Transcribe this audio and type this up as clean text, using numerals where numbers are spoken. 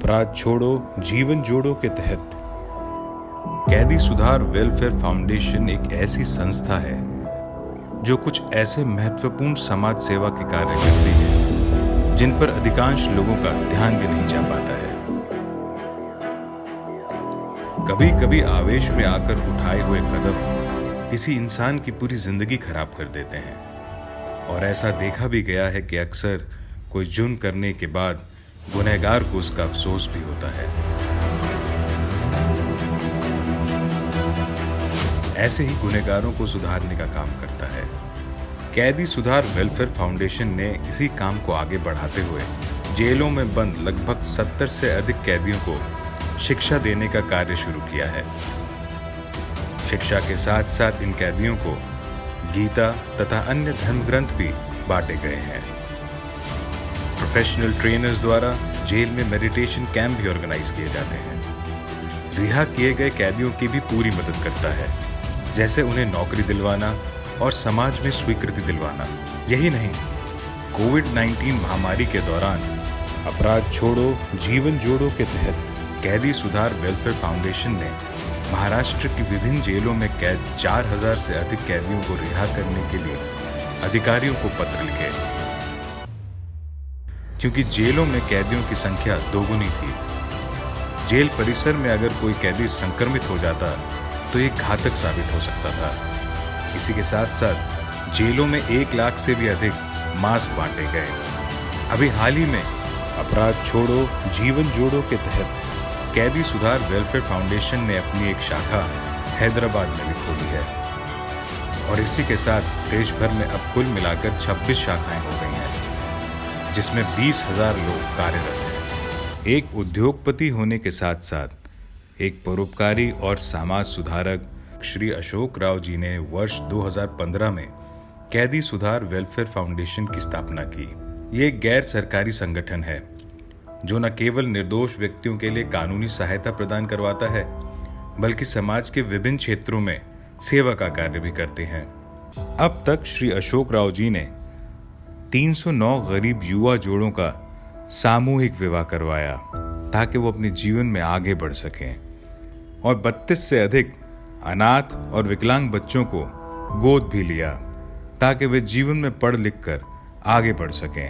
अपराध छोड़ो जीवन जोड़ो के तहत कैदी सुधार वेलफेयर फाउंडेशन एक ऐसी संस्था है जो कुछ ऐसे महत्वपूर्ण समाज सेवा के कार्य करती है जिन पर अधिकांश लोगों का ध्यान भी नहीं जा पाता है। कभी कभी आवेश में आकर उठाए हुए कदम किसी इंसान की पूरी जिंदगी खराब कर देते हैं और ऐसा देखा भी गया है कि अक्सर कोई जुर्म करने के बाद गुनहगार को उसका अफसोस भी होता है। ऐसे ही गुनहगारों को सुधारने का काम करता है। कैदी सुधार वेलफेयर फाउंडेशन ने इसी काम को आगे बढ़ाते हुए जेलों में बंद लगभग 70 से अधिक कैदियों को शिक्षा देने का कार्य शुरू किया है। शिक्षा के साथ साथ इन कैदियों को गीता तथा अन्य धर्म ग्रंथ भी बांटे गए हैं। प्रोफेशनल ट्रेनर्स द्वारा जेल में मेडिटेशन कैंप भी ऑर्गेनाइज किए जाते हैं। रिहा किए गए कैदियों की भी पूरी मदद करता है, जैसे उन्हें नौकरी दिलवाना और समाज में स्वीकृति दिलवाना। यही नहीं, कोविड-19 महामारी के दौरान अपराध छोड़ो जीवन जोड़ो के तहत कैदी सुधार वेलफेयर फाउंडेशन ने महाराष्ट्र की विभिन्न जेलों में कैद 4000 से अधिक कैदियों को रिहा करने के लिए अधिकारियों को पत्र लिखे, क्योंकि जेलों में कैदियों की संख्या दोगुनी थी। जेल परिसर में अगर कोई कैदी संक्रमित हो जाता तो ये घातक साबित हो सकता था। इसी के साथ साथ जेलों में 1 लाख से भी अधिक मास्क बांटे गए। अभी हाल ही में अपराध छोड़ो जीवन जोड़ो के तहत कैदी सुधार वेलफेयर फाउंडेशन ने अपनी एक शाखा हैदराबाद में भी खोली है और इसी के साथ देश भर में अब कुल मिलाकर 26 शाखाएं हो गई हैं, जिसमें 20,000 लोग कार्यरत हैं। एक उद्योगपति होने के साथ साथ एक परोपकारी और समाज सुधारक श्री अशोक राव जी ने वर्ष 2015 में कैदी सुधार वेलफेयर फाउंडेशन की स्थापना की। ये एक गैर सरकारी संगठन है जो न केवल निर्दोष व्यक्तियों के लिए कानूनी सहायता प्रदान करवाता है, बल्कि समाज के विभिन्न क्षेत्रों में सेवा का कार्य भी करते हैं। अब तक श्री अशोक राव जी ने 309 गरीब युवा जोड़ों का सामूहिक विवाह करवाया ताकि वो अपने जीवन में आगे बढ़ सकें और 32 से अधिक अनाथ और विकलांग बच्चों को गोद भी लिया ताकि वे जीवन में पढ़ लिख कर आगे बढ़ सकें।